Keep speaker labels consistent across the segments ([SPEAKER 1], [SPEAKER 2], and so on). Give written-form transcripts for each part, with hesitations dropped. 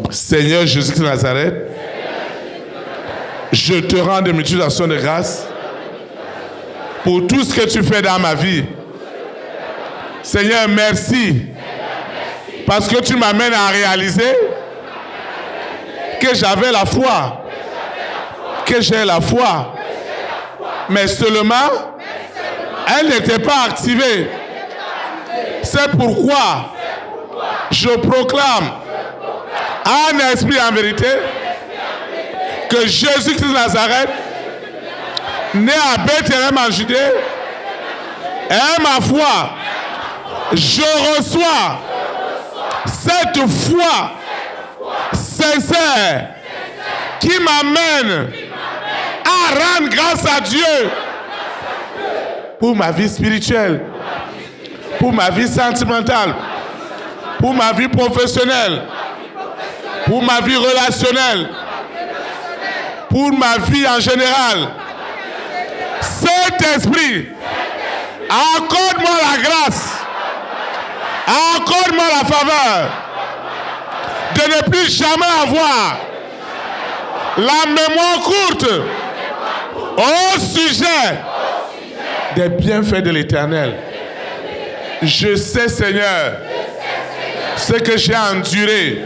[SPEAKER 1] Seigneur Jésus de Nazareth, je te rends de multiples actions de grâce pour tout ce que tu fais dans ma vie. Seigneur, merci parce que tu m'amènes à réaliser que j'avais la foi, que j'ai la foi, mais seulement elle n'était pas activée. C'est pourquoi je proclame en esprit et en vérité que Jésus-Christ de Nazareth, né à Bethléem en Judée, est ma foi. Je reçois cette foi sincère qui m'amène à rendre grâce à Dieu pour ma vie spirituelle, pour ma vie sentimentale, pour ma vie professionnelle, pour ma vie relationnelle, pour ma vie en général. Saint-Esprit, accorde-moi la grâce, accorde-moi la faveur de ne plus jamais avoir la mémoire courte au sujet des bienfaits de l'Éternel. Je sais, Seigneur, ce que j'ai enduré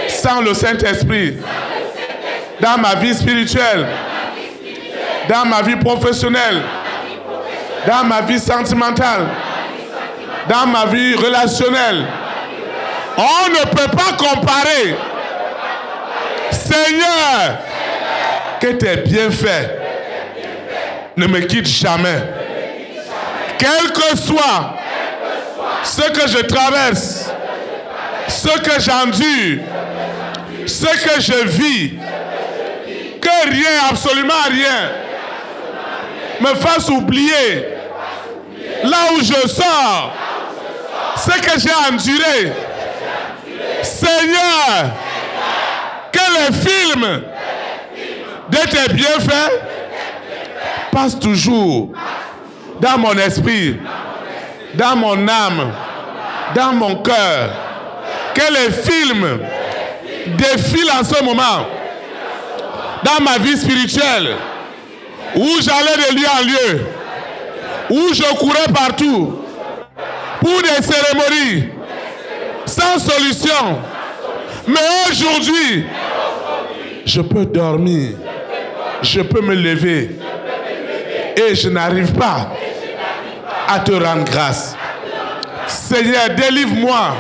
[SPEAKER 1] sans le Saint-Esprit dans ma vie spirituelle, dans ma vie professionnelle, dans ma vie sentimentale, dans ma vie relationnelle. On ne peut pas comparer, Seigneur, que tes bienfaits ne me quittent jamais. Quel que soit ce que je traverse, ce que j'endure, ce que je vis, que rien, absolument rien, me fasse oublier là où je sors, ce que j'ai enduré. Seigneur, que les films de tes bienfaits passent toujours dans mon esprit, dans mon âme, dans mon cœur. Que les films défilent en ce moment dans ma vie spirituelle, où j'allais de lieu en lieu, où je courais partout pour des cérémonies sans solution. Mais aujourd'hui, je peux dormir, je peux me lever et je n'arrive pas à te rendre grâce. Seigneur, délivre-moi,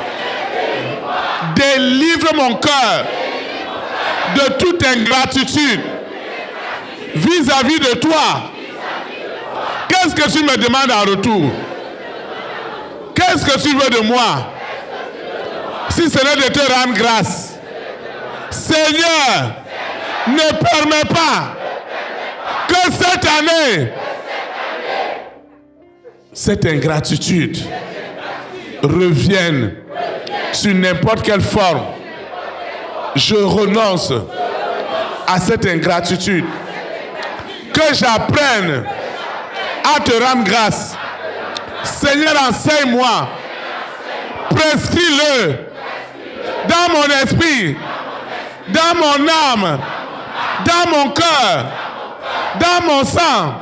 [SPEAKER 1] délivre mon cœur de toute ingratitude vis-à-vis de toi. Qu'est-ce que tu me demandes en retour? Qu'est-ce que tu veux de moi? Si ce n'est de te rendre grâce. Seigneur, ne permets pas que cette année, cette ingratitude revienne sur n'importe quelle forme. Je renonce à cette ingratitude. Que j'apprenne à te rendre grâce. Seigneur, enseigne-moi. Prescris-le dans mon esprit, dans mon âme, dans mon cœur, dans mon sang.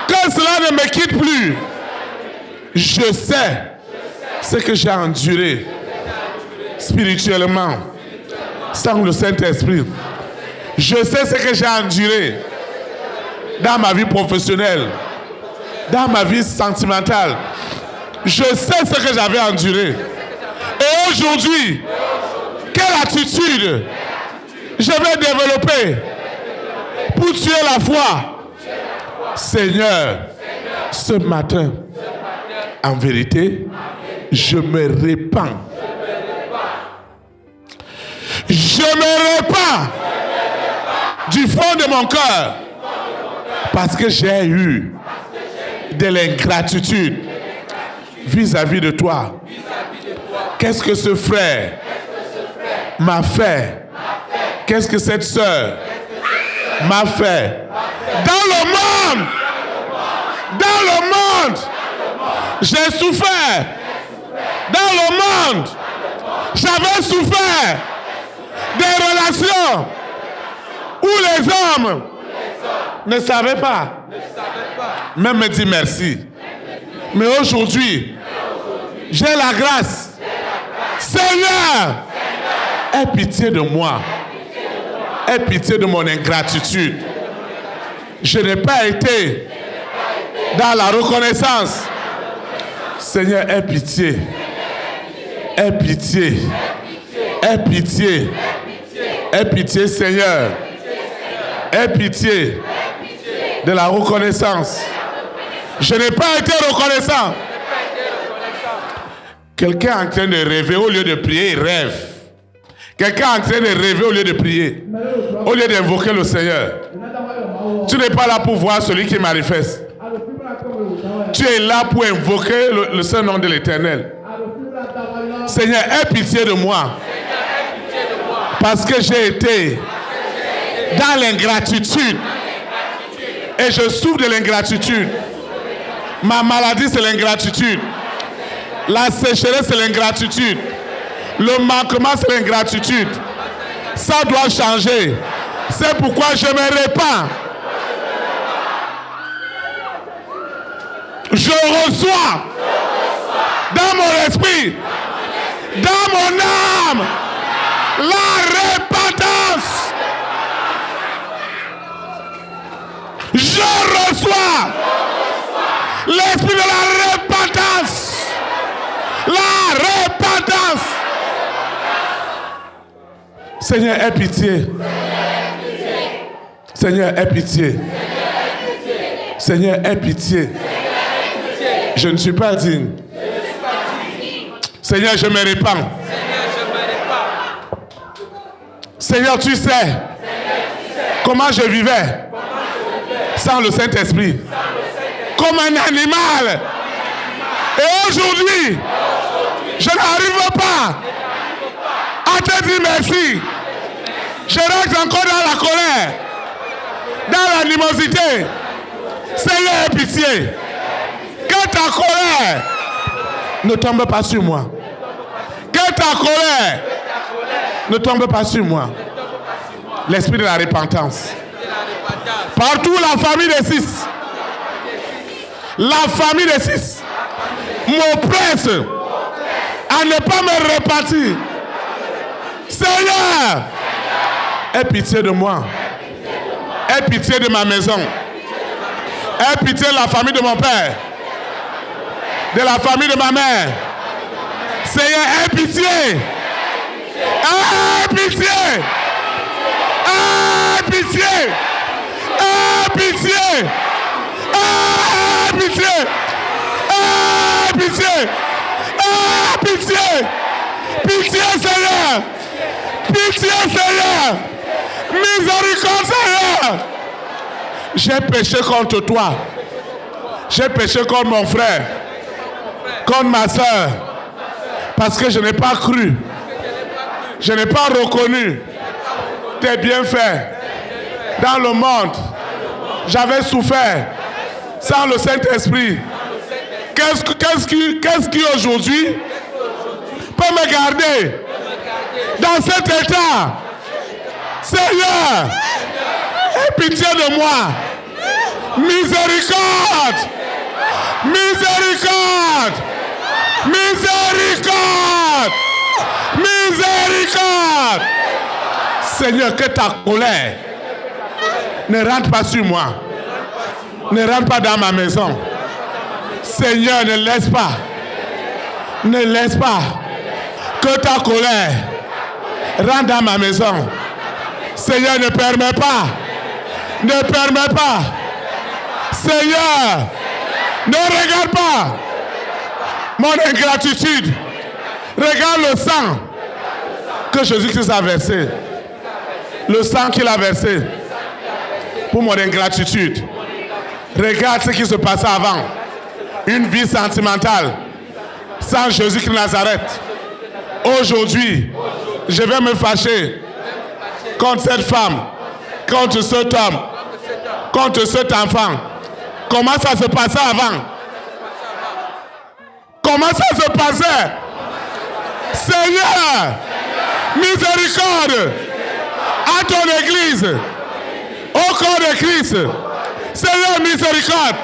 [SPEAKER 1] Que cela ne me quitte plus. Je sais ce que j'ai enduré spirituellement sans le Saint-Esprit. Je sais ce que j'ai enduré dans ma vie professionnelle, dans ma vie sentimentale. Je sais ce que j'avais enduré. Et aujourd'hui, quelle attitude je vais développer pour tuer la foi? Seigneur, ce matin, en vérité, je me répands. Je me répands du fond de mon cœur parce que j'ai eu de l'ingratitude vis-à-vis de toi. Qu'est-ce que ce frère m'a fait? Qu'est-ce que cette sœur m'a fait? Dans le monde! Dans le monde! J'ai souffert! Dans le monde! J'avais souffert! Des relations où les hommes ne savaient pas. Même me dire merci. Mais aujourd'hui, j'ai la grâce. Seigneur, aie pitié de moi. Aie pitié de mon ingratitude. Je n'ai pas été dans la reconnaissance. Seigneur, aie pitié. Aie pitié. Aie pitié. Aie pitié, Seigneur. Aie pitié de la reconnaissance. Je n'ai pas été reconnaissant. Quelqu'un est en train de rêver, au lieu de prier, il rêve. Quelqu'un est en train de rêver au lieu de prier, au lieu d'invoquer le Seigneur. Tu n'es pas là pour voir celui qui manifeste. Tu es là pour invoquer le saint nom de l'Éternel. Seigneur, aie pitié de moi. Parce que j'ai été dans l'ingratitude. Et je souffre de l'ingratitude. Ma maladie, c'est l'ingratitude. La sécheresse, c'est l'ingratitude. Le manquement, c'est l'ingratitude. Ça doit changer. C'est pourquoi je me répands. Je reçois dans mon esprit, dans mon âme, la repentance. Je reçois l'esprit de la repentance. La repentance. Seigneur, aie pitié. Seigneur, aie pitié. Seigneur, aie pitié. Je ne suis pas digne. Seigneur, je me répands. Seigneur, tu sais comment je vivais sans le Saint-Esprit. Comme un animal. Et aujourd'hui, je n'arrive pas à te dire merci. Je reste encore dans la colère, dans l'animosité. Seigneur, aie pitié. Que ta colère ne tombe pas sur moi. Que ta colère ne tombe pas sur moi. L'esprit de la repentance. Partout la famille des 6. La famille des 6 m'oppresse à ne pas me repentir. Seigneur, aie pitié de moi. Aie pitié de ma maison. Aie pitié de la famille de mon père. De la famille de ma mère. Seigneur, aie pitié. Aie pitié. Aie pitié. Aie pitié. Aie pitié. Aie pitié. Aie pitié. Pitié, Seigneur. Pitié, Seigneur. Miséricorde, Seigneur. J'ai péché contre toi. J'ai péché contre mon frère. Contre ma soeur. Parce que je n'ai pas cru. Je n'ai pas reconnu tes bienfaits. Dans le monde, j'avais souffert sans le Saint-Esprit. Qu'est-ce qui aujourd'hui peut me garder dans cet état? Seigneur, aie pitié de moi. Miséricorde. Miséricorde. Miséricorde. Miséricorde. Seigneur, que ta colère ne rentre pas sur moi. Ne rentre pas dans ma maison. Seigneur, ne laisse pas. Ne laisse pas que ta colère rentre dans ma maison. Seigneur, ne permets pas. Ne permets pas. Seigneur, ne regarde pas mon ingratitude. Regarde le sang que Jésus-Christ a versé. Le sang qu'il a versé pour mon ingratitude. Regarde ce qui se passait avant. Une vie sentimentale sans Jésus-Christ de Nazareth. Aujourd'hui, je vais me fâcher contre cette femme, contre cet homme, contre cet enfant. Comment ça se passait avant? Comment ça se passait? Seigneur, Miséricorde à ton église. Au corps de Christ. Seigneur, miséricorde.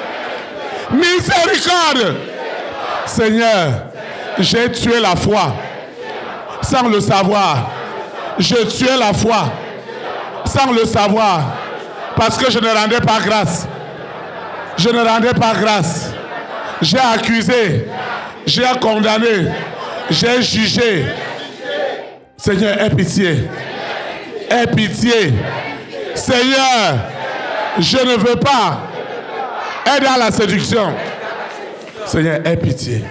[SPEAKER 1] Miséricorde. Seigneur, j'ai tué la foi sans le savoir. Je tuais la foi sans le savoir parce que je ne rendais pas grâce. Je ne rendais pas grâce. J'ai accusé, j'ai condamné, j'ai jugé. Seigneur, aie pitié. Aie pitié. Seigneur, je ne veux pas être dans la séduction. Seigneur, aie pitié.